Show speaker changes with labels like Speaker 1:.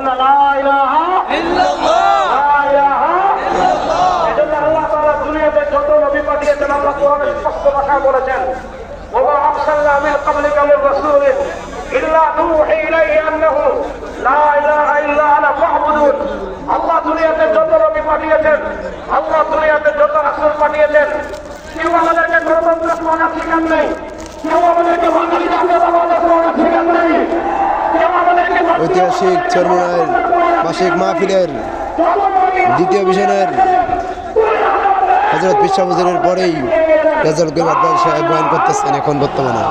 Speaker 1: না লা ইলাহা ইল্লাল্লাহ, লা ইলাহা ইল্লাল্লাহ। এজন্য আল্লাহ তাআলা দুনিয়াতে যত নবী পাঠিয়েছেন আল্লাহ কোরআনে স্পষ্ট ভাষায় বলেছেন, ওয়া মা আরসালনা মিন ক্বাবলিকা মির রাসূলিন ইল্লা নূহি ইলাইহি আন্নাহু লা ইলাহা ইল্লা আনা ফা'বুদুন। আল্লাহ দুনিয়াতে যত নবী পাঠিয়েছেন, আল্লাহ দুনিয়াতে যত রাসূল পাঠিয়েছেন, কেউ আমাদেরকে গণতন্ত্র প্রণাম শেখান নাই, কেউ আমাদেরকে বাঙালি জাতীয়তাবাদের প্রণাম শেখান নাই, কেউ আমাদেরকে
Speaker 2: ঐতিহাসিক চরমনায়ের মাসিক মাহফিলের দ্বিতীয় মিশনের হযরত পিসা হুজুরের পরেই রেজাউল করিম আদনান সাহেব বয়ান করতেছেন এখন বর্তমানে।